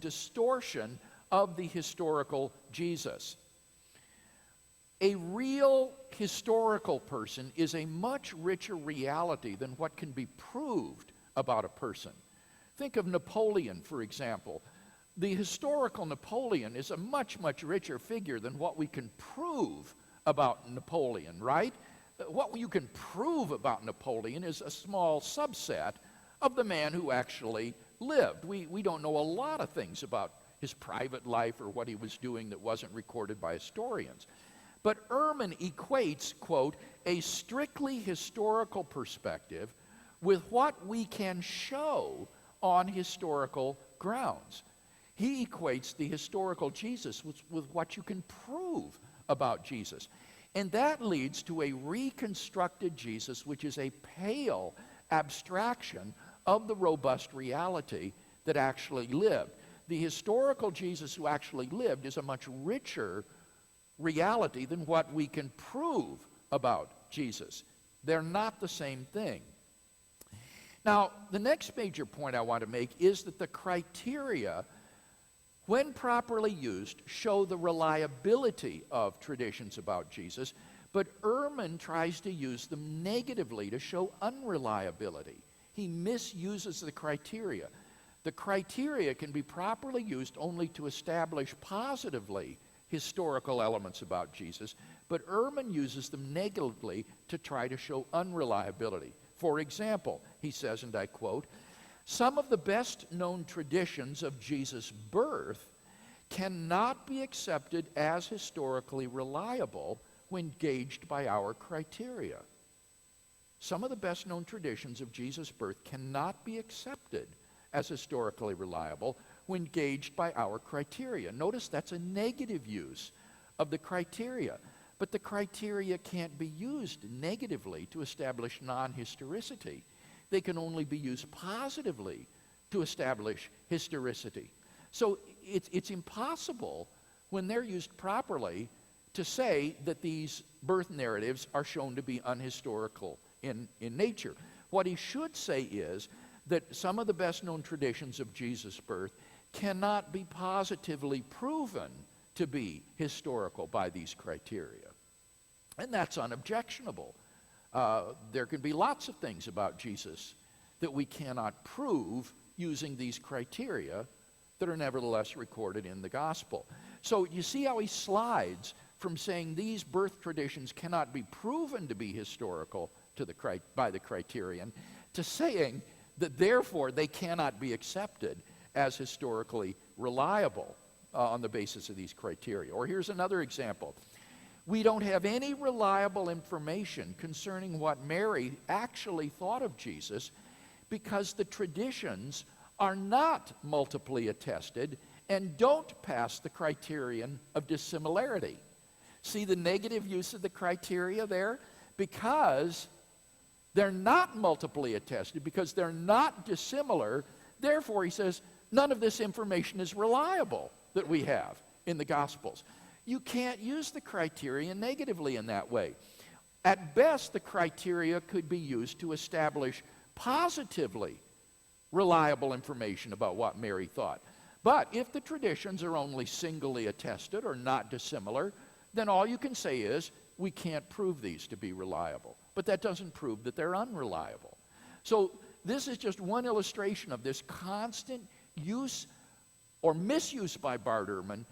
distortion of the historical Jesus. A real historical person is a much richer reality than what can be proved about a person. Think of Napoleon, for example. The historical Napoleon is a much, much richer figure than what we can prove about Napoleon, right? What you can prove about Napoleon is a small subset of the man who actually lived. We don't know a lot of things about his private life or what he was doing that wasn't recorded by historians. But Ehrman equates, quote, a strictly historical perspective with what we can show on historical grounds. He equates the historical Jesus with what you can prove about Jesus. And that leads to a reconstructed Jesus, which is a pale abstraction of the robust reality that actually lived. The historical Jesus who actually lived is a much richer reality than what we can prove about Jesus. They're not the same thing. Now, the next major point I want to make is that the criteria, when properly used, show the reliability of traditions about Jesus, but Ehrman tries to use them negatively to show unreliability. He misuses the criteria. The criteria can be properly used only to establish positively historical elements about Jesus, but Ehrman uses them negatively to try to show unreliability. For example, he says, and I quote, some of the best known traditions of Jesus' birth cannot be accepted as historically reliable when gauged by our criteria. Some of the best known traditions of Jesus' birth cannot be accepted as historically reliable when gauged by our criteria. Notice that's a negative use of the criteria. But the criteria can't be used negatively to establish non-historicity. They can only be used positively to establish historicity. So it's impossible, when they're used properly, to say that these birth narratives are shown to be unhistorical in nature. What he should say is that some of the best known traditions of Jesus' birth cannot be positively proven to be historical by these criteria. And that's unobjectionable. There can be lots of things about Jesus that we cannot prove using these criteria that are nevertheless recorded in the gospel. So you see how he slides from saying these birth traditions cannot be proven to be historical by the criterion to saying that therefore they cannot be accepted as historically reliable on the basis of these criteria. Or here's another example. We don't have any reliable information concerning what Mary actually thought of Jesus because the traditions are not multiply attested and don't pass the criterion of dissimilarity. See the negative use of the criteria there? Because they're not multiply attested, because they're not dissimilar, therefore, he says, none of this information is reliable that we have in the Gospels. You can't use the criteria negatively in that way. At best, the criteria could be used to establish positively reliable information about what Mary thought. But if the traditions are only singly attested or not dissimilar, then all you can say is, we can't prove these to be reliable. But that doesn't prove that they're unreliable. So this is just one illustration of this constant use or misuse by Bart Ehrman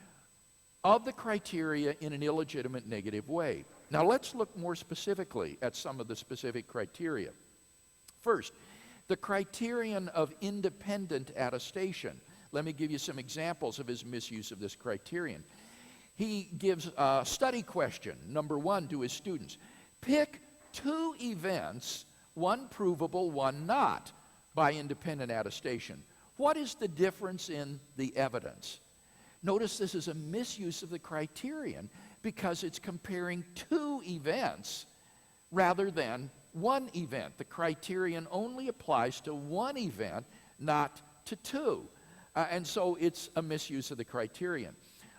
of the criteria in an illegitimate negative way. Now let's look more specifically at some of the specific criteria. First, the criterion of independent attestation. Let me give you some examples of his misuse of this criterion. He gives a study question, number 1, to his students. Pick 2 events, one provable, one not, by independent attestation. What is the difference in the evidence? Notice this is a misuse of the criterion because it's comparing 2 events rather than 1 event. The criterion only applies to 1 event, not to 2. And so it's a misuse of the criterion.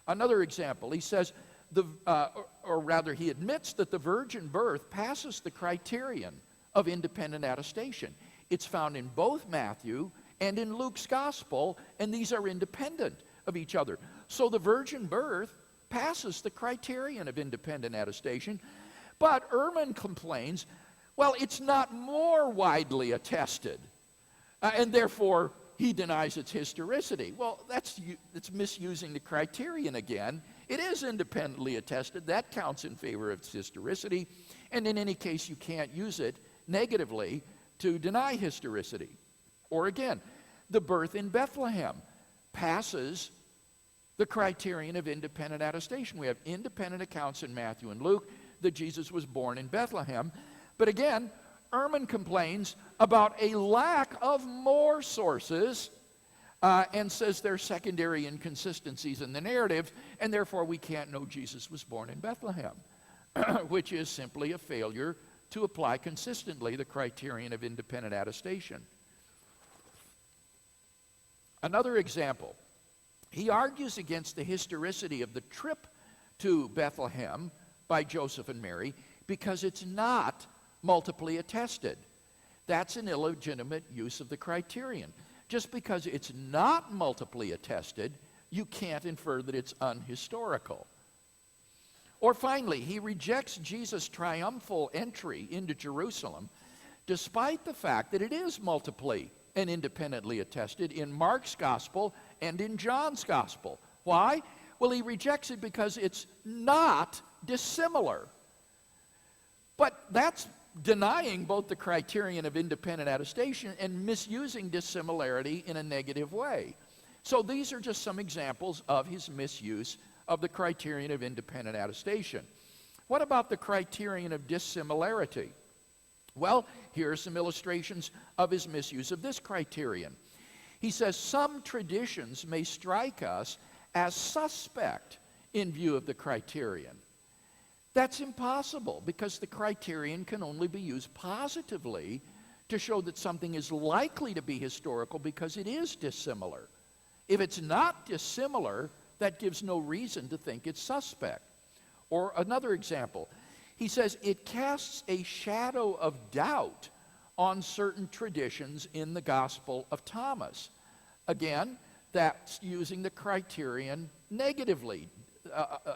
Another example, he says, or rather he admits that the virgin birth passes the criterion of independent attestation. It's found in both Matthew and in Luke's gospel, and these are independent of each other. So the virgin birth passes the criterion of independent attestation, but Ehrman complains, well, it's not more widely attested, and therefore he denies its historicity. Well, that's misusing the criterion again. It is independently attested. That counts in favor of its historicity, and in any case, you can't use it negatively to deny historicity. Or again, the birth in Bethlehem passes the criterion of independent attestation. We have independent accounts in Matthew and Luke that Jesus was born in Bethlehem. But again, Ehrman complains about a lack of more sources and says there are secondary inconsistencies in the narrative, and therefore we can't know Jesus was born in Bethlehem, which is simply a failure to apply consistently the criterion of independent attestation. Another example, he argues against the historicity of the trip to Bethlehem by Joseph and Mary because it's not multiply attested. That's an illegitimate use of the criterion. Just because it's not multiply attested, you can't infer that it's unhistorical. Or finally, he rejects Jesus' triumphal entry into Jerusalem despite the fact that it is multiply and independently attested in Mark's gospel and in John's gospel. Why? Well, he rejects it because it's not dissimilar. But that's denying both the criterion of independent attestation and misusing dissimilarity in a negative way. So these are just some examples of his misuse of the criterion of independent attestation. What about the criterion of dissimilarity? Well, here are some illustrations of his misuse of this criterion. He says, some traditions may strike us as suspect in view of the criterion. That's impossible because the criterion can only be used positively to show that something is likely to be historical because it is dissimilar. If it's not dissimilar, that gives no reason to think it's suspect. Or another example, he says it casts a shadow of doubt on certain traditions in the Gospel of Thomas. Again, that's using the criterion negatively.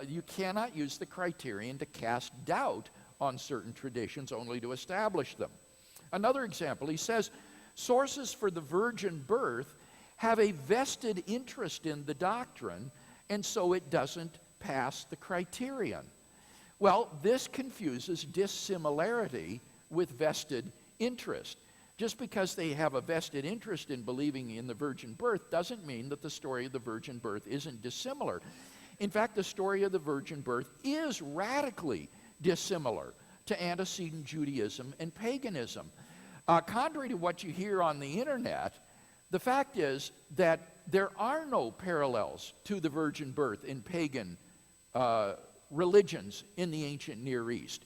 You cannot use the criterion to cast doubt on certain traditions, only to establish them. Another example, he says, sources for the virgin birth have a vested interest in the doctrine, and so it doesn't pass the criterion. Well, this confuses dissimilarity with vested interest. Just because they have a vested interest in believing in the virgin birth doesn't mean that the story of the virgin birth isn't dissimilar. In fact, the story of the virgin birth is radically dissimilar to antecedent Judaism and paganism. Contrary to what you hear on the internet, the fact is that there are no parallels to the virgin birth in pagan religions in the ancient Near East.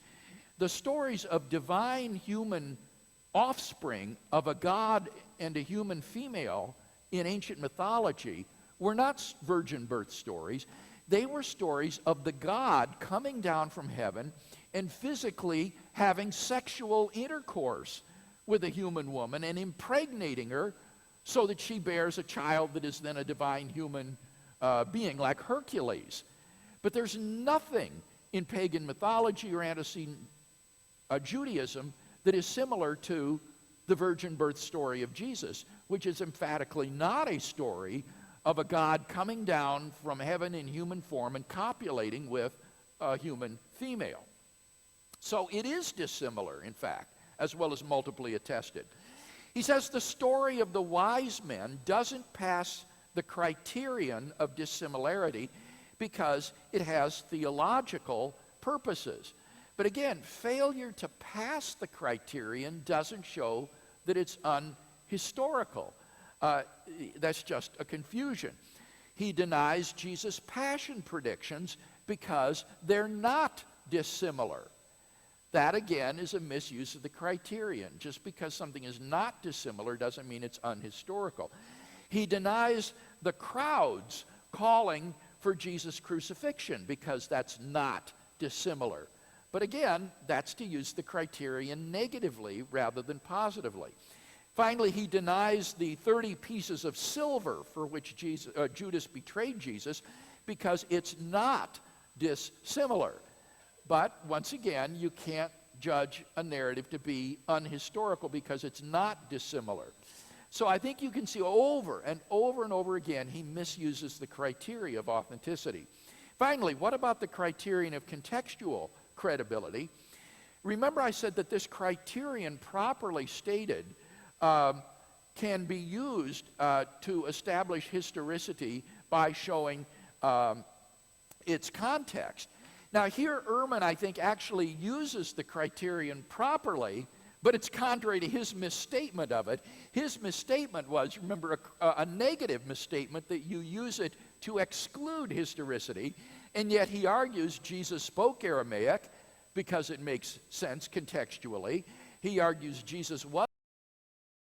The stories of divine human offspring of a god and a human female in ancient mythology were not virgin birth stories. They were stories of the god coming down from heaven and physically having sexual intercourse with a human woman and impregnating her so that she bears a child that is then a divine human being like Hercules. But there's nothing in pagan mythology or antecedent Judaism that is similar to the virgin birth story of Jesus, which is emphatically not a story of a God coming down from heaven in human form and copulating with a human female. So it is dissimilar, in fact, as well as multiply attested. He says the story of the wise men doesn't pass the criterion of dissimilarity because it has theological purposes. But again, failure to pass the criterion doesn't show that it's unhistorical. That's just a confusion. He denies Jesus' passion predictions because they're not dissimilar. That, again, is a misuse of the criterion. Just because something is not dissimilar doesn't mean it's unhistorical. He denies the crowds calling for Jesus' crucifixion because that's not dissimilar. But again, that's to use the criterion negatively rather than positively. Finally, he denies the 30 pieces of silver for which Judas betrayed Jesus because it's not dissimilar. But once again, you can't judge a narrative to be unhistorical because it's not dissimilar. So I think you can see over and over and over again he misuses the criteria of authenticity. Finally, what about the criterion of contextual credibility? Remember I said that this criterion, properly stated, can be used to establish historicity by showing its context. Now here Ehrman, I think, actually uses the criterion properly, but it's contrary to his misstatement of it. His misstatement was, remember, a negative misstatement that you use it to exclude historicity, and yet he argues Jesus spoke Aramaic because it makes sense contextually. He argues Jesus was